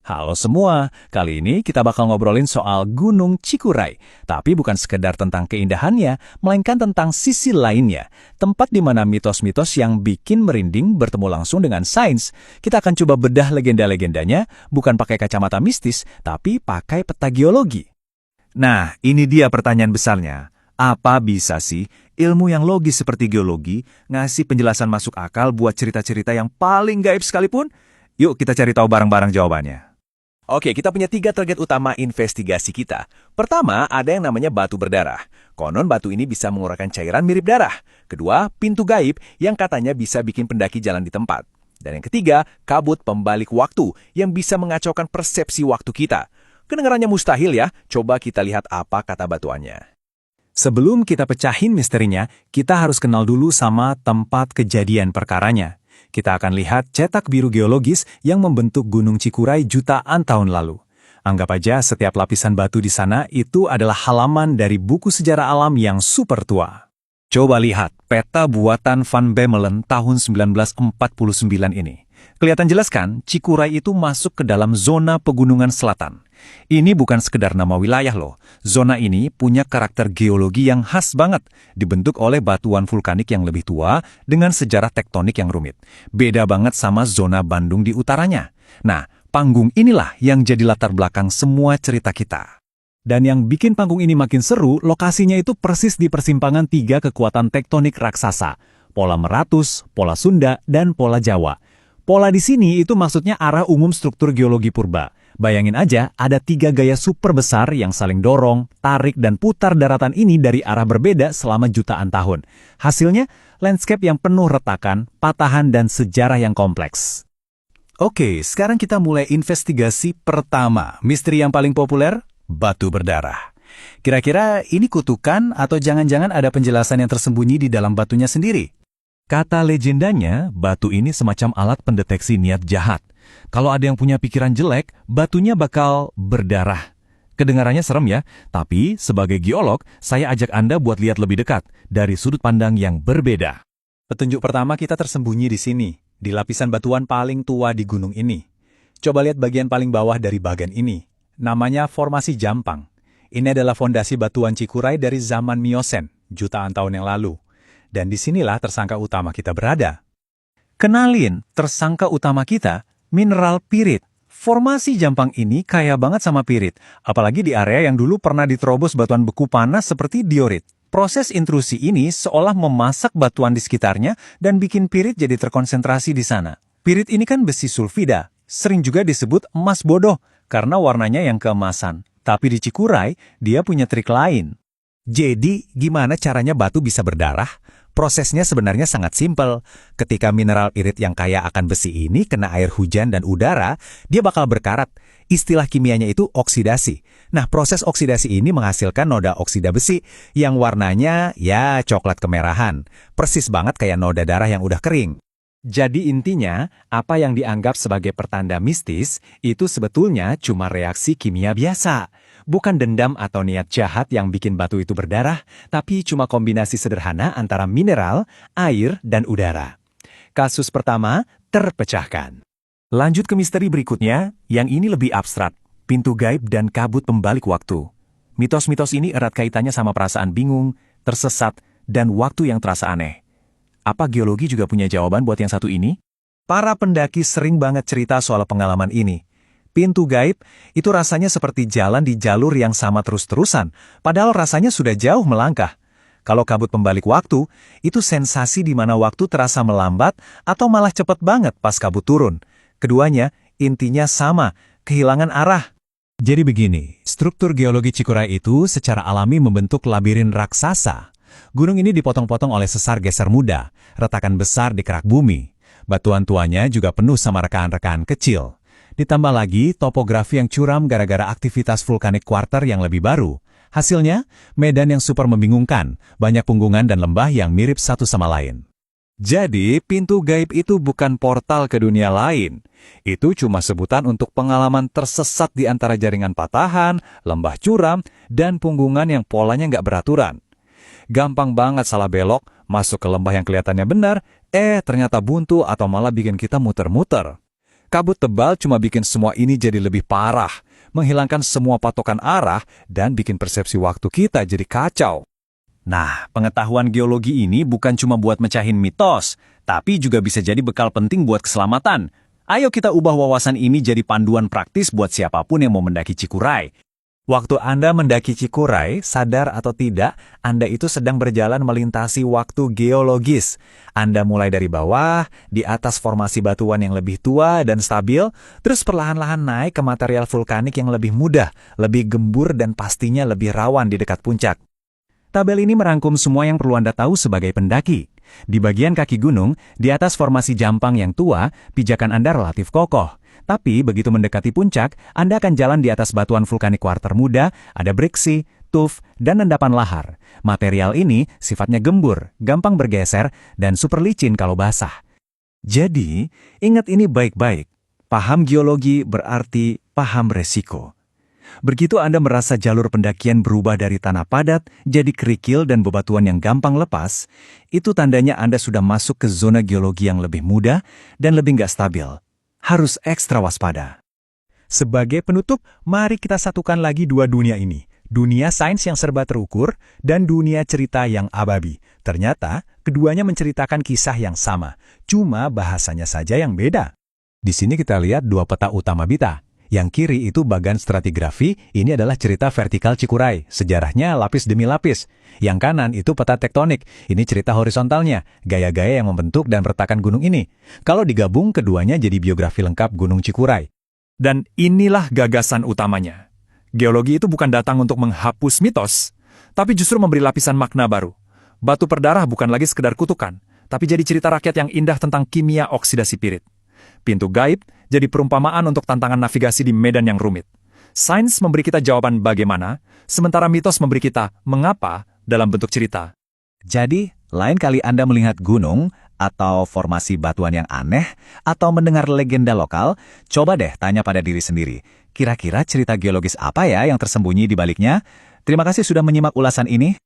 Halo semua, kali ini kita bakal ngobrolin soal Gunung Cikuray. Tapi bukan sekedar tentang keindahannya, melainkan tentang sisi lainnya. Tempat di mana mitos-mitos yang bikin merinding bertemu langsung dengan sains. Kita akan coba bedah legenda-legendanya, bukan pakai kacamata mistis, tapi pakai peta geologi. Nah, ini dia pertanyaan besarnya. Apa bisa sih ilmu yang logis seperti geologi ngasih penjelasan masuk akal buat cerita-cerita yang paling gaib sekalipun? Yuk kita cari tahu bareng-bareng jawabannya. Oke, kita punya 3 target utama investigasi kita. Pertama, ada yang namanya batu berdarah. Konon batu ini bisa mengeluarkan cairan mirip darah. Kedua, pintu gaib yang katanya bisa bikin pendaki jalan di tempat. Dan yang ketiga, kabut pembalik waktu yang bisa mengacaukan persepsi waktu kita. Kedengarannya mustahil ya, coba kita lihat apa kata batuannya. Sebelum kita pecahin misterinya, kita harus kenal dulu sama tempat kejadian perkaranya. Kita akan lihat cetak biru geologis yang membentuk Gunung Cikuray jutaan tahun lalu. Anggap aja setiap lapisan batu di sana itu adalah halaman dari buku sejarah alam yang super tua. Coba lihat peta buatan Van Bemmelen tahun 1949 ini. Kelihatan jelas kan, Cikuray itu masuk ke dalam zona pegunungan selatan. Ini bukan sekedar nama wilayah loh. Zona ini punya karakter geologi yang khas banget, dibentuk oleh batuan vulkanik yang lebih tua dengan sejarah tektonik yang rumit. Beda banget sama zona Bandung di utaranya. Nah, panggung inilah yang jadi latar belakang semua cerita kita. Dan yang bikin panggung ini makin seru, lokasinya itu persis di persimpangan 3 kekuatan tektonik raksasa. Pola Meratus, Pola Sunda, dan Pola Jawa. Pola di sini itu maksudnya arah umum struktur geologi purba. Bayangin aja, ada 3 gaya super besar yang saling dorong, tarik, dan putar daratan ini dari arah berbeda selama jutaan tahun. Hasilnya, landscape yang penuh retakan, patahan, dan sejarah yang kompleks. Oke, sekarang kita mulai investigasi pertama. Misteri yang paling populer, batu berdarah. Kira-kira ini kutukan atau jangan-jangan ada penjelasan yang tersembunyi di dalam batunya sendiri? Kata legendanya, batu ini semacam alat pendeteksi niat jahat. Kalau ada yang punya pikiran jelek, batunya bakal berdarah. Kedengarannya serem ya, tapi sebagai geolog, saya ajak Anda buat lihat lebih dekat, dari sudut pandang yang berbeda. Petunjuk pertama kita tersembunyi di sini, di lapisan batuan paling tua di gunung ini. Coba lihat bagian paling bawah dari bagian ini. Namanya Formasi Jampang. Ini adalah fondasi batuan Cikuray dari zaman Miosen, jutaan tahun yang lalu. Dan disinilah tersangka utama kita berada. Kenalin, tersangka utama kita, mineral pirit. Formasi Jampang ini kaya banget sama pirit, apalagi di area yang dulu pernah diterobos batuan beku panas seperti diorit. Proses intrusi ini seolah memasak batuan di sekitarnya dan bikin pirit jadi terkonsentrasi di sana. Pirit ini kan besi sulfida, sering juga disebut emas bodoh karena warnanya yang keemasan. Tapi di Cikuray, dia punya trik lain. Jadi, gimana caranya batu bisa berdarah? Prosesnya sebenarnya sangat simpel. Ketika mineral pirit yang kaya akan besi ini kena air hujan dan udara, dia bakal berkarat. Istilah kimianya itu oksidasi. Nah, proses oksidasi ini menghasilkan noda oksida besi yang warnanya ya coklat kemerahan. Persis banget kayak noda darah yang udah kering. Jadi intinya, apa yang dianggap sebagai pertanda mistis itu sebetulnya cuma reaksi kimia biasa. Bukan dendam atau niat jahat yang bikin batu itu berdarah, tapi cuma kombinasi sederhana antara mineral, air, dan udara. Kasus pertama terpecahkan. Lanjut ke misteri berikutnya, yang ini lebih abstrak, pintu gaib dan kabut pembalik waktu. Mitos-mitos ini erat kaitannya sama perasaan bingung, tersesat, dan waktu yang terasa aneh. Apa geologi juga punya jawaban buat yang satu ini? Para pendaki sering banget cerita soal pengalaman ini. Pintu gaib itu rasanya seperti jalan di jalur yang sama terus-terusan, padahal rasanya sudah jauh melangkah. Kalau kabut pembalik waktu, itu sensasi di mana waktu terasa melambat atau malah cepat banget pas kabut turun. Keduanya intinya sama, kehilangan arah. Jadi begini, struktur geologi Cikuray itu secara alami membentuk labirin raksasa. Gunung ini dipotong-potong oleh sesar geser muda, retakan besar di kerak bumi. Batuan tuanya juga penuh sama rekaan-rekaan kecil. Ditambah lagi topografi yang curam gara-gara aktivitas vulkanik kuarter yang lebih baru. Hasilnya, medan yang super membingungkan, banyak punggungan dan lembah yang mirip satu sama lain. Jadi, pintu gaib itu bukan portal ke dunia lain. Itu cuma sebutan untuk pengalaman tersesat di antara jaringan patahan, lembah curam, dan punggungan yang polanya nggak beraturan. Gampang banget salah belok, masuk ke lembah yang kelihatannya benar, ternyata buntu atau malah bikin kita muter-muter. Kabut tebal cuma bikin semua ini jadi lebih parah, menghilangkan semua patokan arah, dan bikin persepsi waktu kita jadi kacau. Nah, pengetahuan geologi ini bukan cuma buat mecahin mitos, tapi juga bisa jadi bekal penting buat keselamatan. Ayo kita ubah wawasan ini jadi panduan praktis buat siapapun yang mau mendaki Cikuray. Waktu Anda mendaki Cikuray, sadar atau tidak, Anda itu sedang berjalan melintasi waktu geologis. Anda mulai dari bawah, di atas formasi batuan yang lebih tua dan stabil, terus perlahan-lahan naik ke material vulkanik yang lebih mudah, lebih gembur dan pastinya lebih rawan di dekat puncak. Tabel ini merangkum semua yang perlu Anda tahu sebagai pendaki. Di bagian kaki gunung, di atas formasi jampang yang tua, pijakan Anda relatif kokoh. Tapi begitu mendekati puncak, Anda akan jalan di atas batuan vulkanik kuarter muda, ada briksi, tuf, dan endapan lahar. Material ini sifatnya gembur, gampang bergeser, dan super licin kalau basah. Jadi, ingat ini baik-baik. Paham geologi berarti paham resiko. Begitu Anda merasa jalur pendakian berubah dari tanah padat jadi kerikil dan bebatuan yang gampang lepas, itu tandanya Anda sudah masuk ke zona geologi yang lebih mudah dan lebih nggak stabil. Harus ekstra waspada. Sebagai penutup, mari kita satukan lagi dua dunia ini. Dunia sains yang serba terukur dan dunia cerita yang ababi. Ternyata, keduanya menceritakan kisah yang sama, cuma bahasanya saja yang beda. Di sini kita lihat dua peta utama Bita. Yang kiri itu bagan stratigrafi, ini adalah cerita vertikal Cikuray, sejarahnya lapis demi lapis. Yang kanan itu peta tektonik, ini cerita horizontalnya, gaya-gaya yang membentuk dan meretakan gunung ini. Kalau digabung, keduanya jadi biografi lengkap Gunung Cikuray. Dan inilah gagasan utamanya. Geologi itu bukan datang untuk menghapus mitos, tapi justru memberi lapisan makna baru. Batu berdarah bukan lagi sekedar kutukan, tapi jadi cerita rakyat yang indah tentang kimia oksidasi pirit. Pintu gaib jadi perumpamaan untuk tantangan navigasi di medan yang rumit. Sains memberi kita jawaban bagaimana, sementara mitos memberi kita mengapa dalam bentuk cerita. Jadi, lain kali Anda melihat gunung, atau formasi batuan yang aneh, atau mendengar legenda lokal, coba deh tanya pada diri sendiri, kira-kira cerita geologis apa ya yang tersembunyi di baliknya? Terima kasih sudah menyimak ulasan ini.